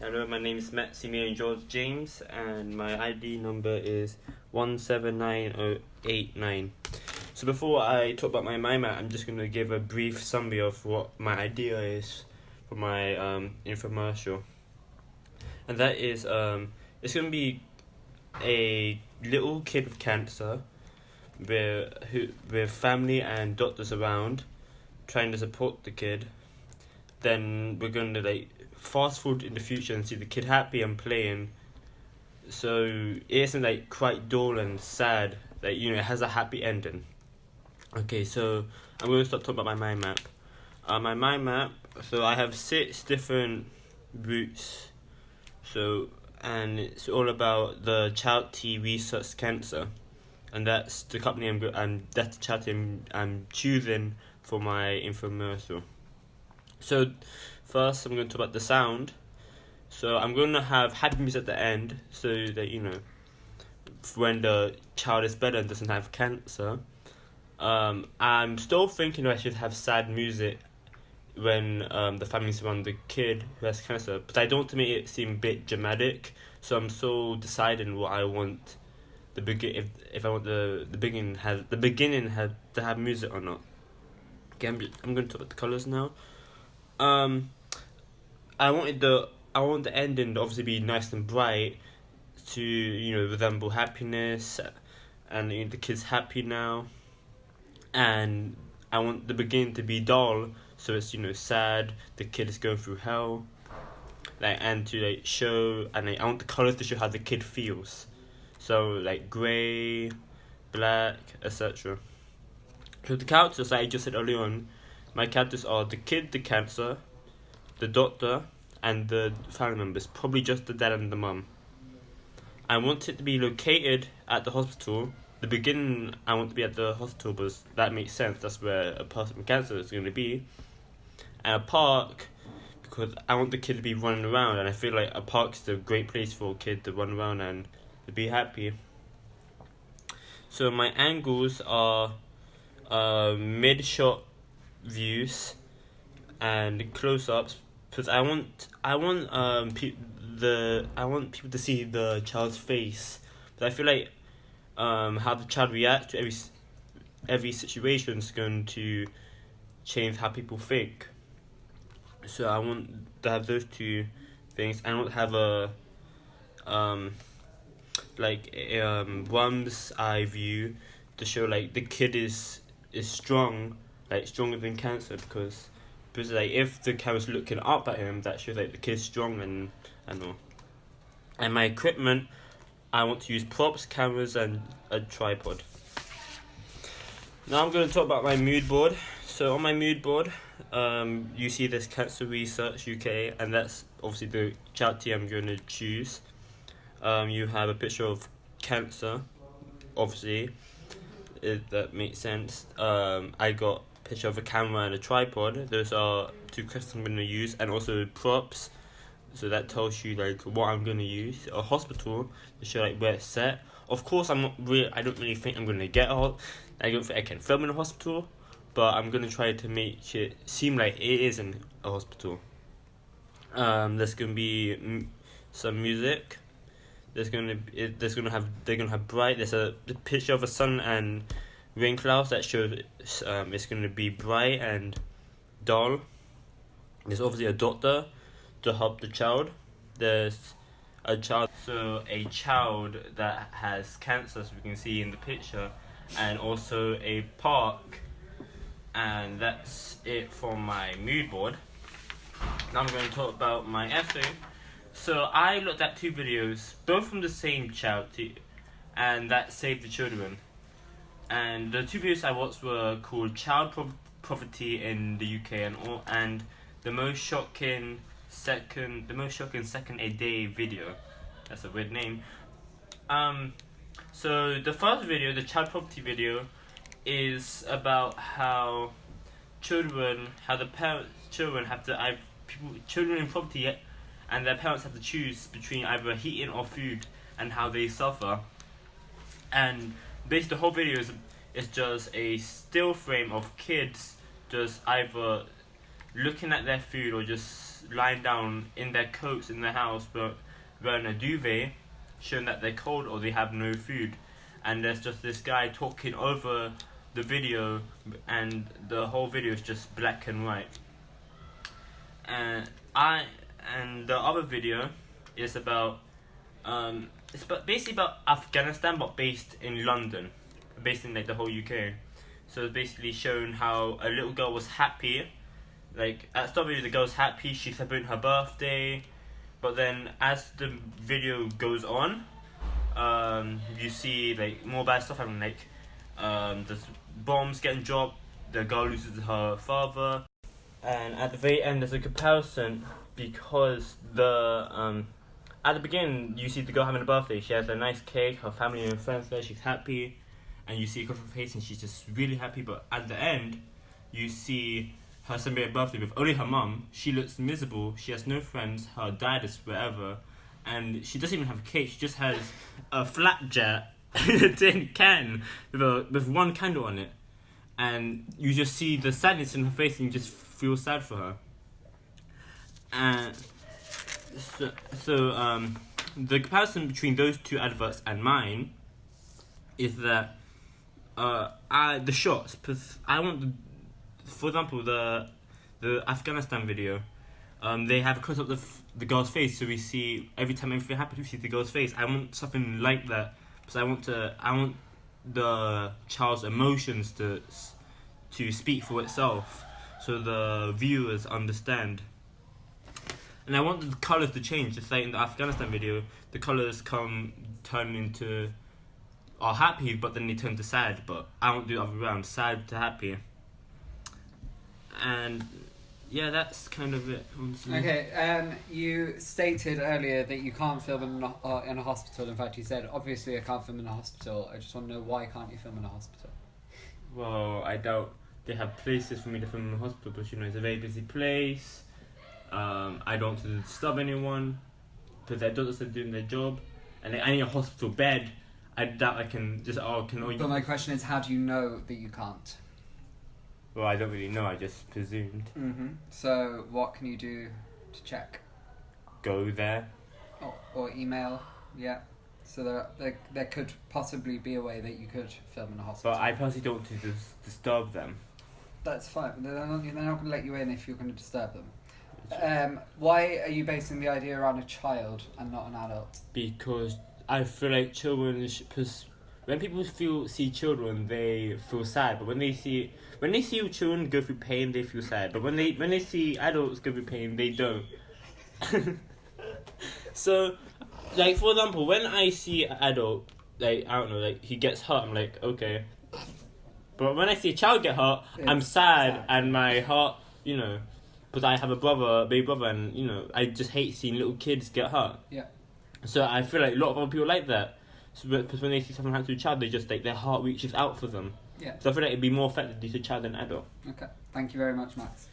Hello, my name is Matt Simeon George James, and my ID number is 179089. So before I talk about my mind map, I'm just going to give a brief summary of what my idea is for my infomercial. And that is, it's going to be a little kid with cancer with family and doctors around trying to support the kid. Then we're going to fast forward in the future and see the kid happy and playing. So it isn't quite dull and sad. It has a happy ending. Okay, so I'm going to start talking about my mind map. My mind map. So I have 6 different routes. And it's all about the charity Research Cancer, and that's the company that's the charity I'm choosing for my infomercial. So first, I'm going to talk about the sound. So I'm going to have happy music at the end, so that when the child is better and doesn't have cancer. I'm still thinking I should have sad music when the family's around the kid who has cancer, but I don't want to make it seem a bit dramatic. So I'm still deciding what I want. If I want the beginning to have music or not. Okay, I'm going to talk about the colors now. I want the ending to obviously be nice and bright to resemble happiness, and the kid's happy now. And I want the beginning to be dull, so it's sad. The kid is going through hell, and to show, and I want the colors to show how the kid feels. So grey, black, etc. So the characters, like I just said earlier on, my characters are the kid, the cancer, the doctor, and the family members. Probably just the dad and the mum. I want it to be located at the hospital. The beginning, I want to be at the hospital because that makes sense. That's where a person with cancer is going to be. And a park, because I want the kid to be running around, and I feel like a park is a great place for a kid to run around and to be happy. So my angles are mid-shot views and close-ups, because I want people to see the child's face. But I feel like how the child reacts to every situation is going to change how people think. So I want to have those two things. I want to have a one's eye view to show the kid is strong, stronger than cancer, because if the camera's looking up at him, that shows the kid's strong and all. And my equipment, I want to use props, cameras, and a tripod. Now I'm going to talk about my mood board. So on my mood board, you see this Cancer Research UK, and that's obviously the charity I'm going to choose. You have a picture of cancer, obviously, that makes sense. I got a picture of a camera and a tripod. Those are 2 questions I'm going to use, and also props. So that tells you what I'm going to use. A hospital to show where it's set. Of course, I don't really think I'm going to get I don't think I can film in a hospital, but I'm going to try to make it seem like it is in a hospital. There's going to be some music. They're gonna have bright. There's a picture of a sun and rain clouds that shows it's gonna be bright and dull. There's obviously a doctor to help the child. There's a child that has cancer, as we can see in the picture, and also a park. And that's it for my mood board. Now I'm going to talk about my essay. So I looked at 2 videos, both from the same charity, and that Save the Children. And the 2 videos I watched were called Child Poverty in the UK and the most shocking second a day video. That's a weird name. So the first video, the child poverty video, is about how children in poverty, and their parents have to choose between either heating or food, and how they suffer. And basically the whole video is just a still frame of kids just either looking at their food or just lying down in their coats in their house but wearing a duvet, showing that they're cold or they have no food. And there's just this guy talking over the video, and the whole video is just black and white. And the other video is about basically about Afghanistan, but based in London, based in like the whole UK. So it's basically showing how a little girl was happy. Like at the start of the video, the girl's happy, she's celebrating her birthday, but then as the video goes on, you see like more bad stuff happening. Like there's bombs getting dropped, the girl loses her father, and at the very end there's a comparison because at the beginning you see the girl having a birthday. She has a nice cake, her family and friends there, she's happy, and you see a couple of face and she's just really happy. But at the end, you see her celebrating a birthday with only her mum. She looks miserable. She has no friends. Her dad is wherever, and she doesn't even have a cake. She just has a flapjack in a tin can with one candle on it, and you just see the sadness in her face, and you just feel sad for her. And so the comparison between those two adverts and mine is that the shots, because I want for example the Afghanistan video, they have a close up of the girl's face, so we see every time anything happens we see the girl's face. I want something like that because I want the child's emotions to speak for itself, so the viewers understand. And I want the colours to change, just like in the Afghanistan video, the colours turn into are happy, but then they turn to sad. But I won't do the other way around, sad to happy. And yeah, that's kind of it. Honestly. Okay, you stated earlier that you can't film in a hospital. In fact, you said, obviously I can't film in a hospital. I just want to know, why can't you film in a hospital? Well, I doubt they have places for me to film in a hospital, but it's a very busy place. I don't want to disturb anyone because I don't are doing their job, and I need a hospital bed. I doubt I can just But my question is, how do you know that you can't? Well, I don't really know. I just presumed. Mm-hmm. So what can you do to check? Go there. Or email. Yeah. So there could possibly be a way that you could film in a hospital. But I personally don't want to disturb them. That's fine. They're not going to let you in if you're going to disturb them. Why are you basing the idea around a child and not an adult? Because I feel like children, because when people see children, they feel sad. But when they see children go through pain, they feel sad. But when they see adults go through pain, they don't. So, like for example, when I see an adult, like I don't know, like he gets hurt, I'm like, okay. But when I see a child get hurt, I'm sad, and my heart, because I have a baby brother, and I just hate seeing little kids get hurt. Yeah. So I feel like a lot of other people like that. So because when they see something happen to a child, they just their heart reaches out for them. Yeah. So I feel like it'd be more effective to teach a child than an adult. Okay. Thank you very much, Max.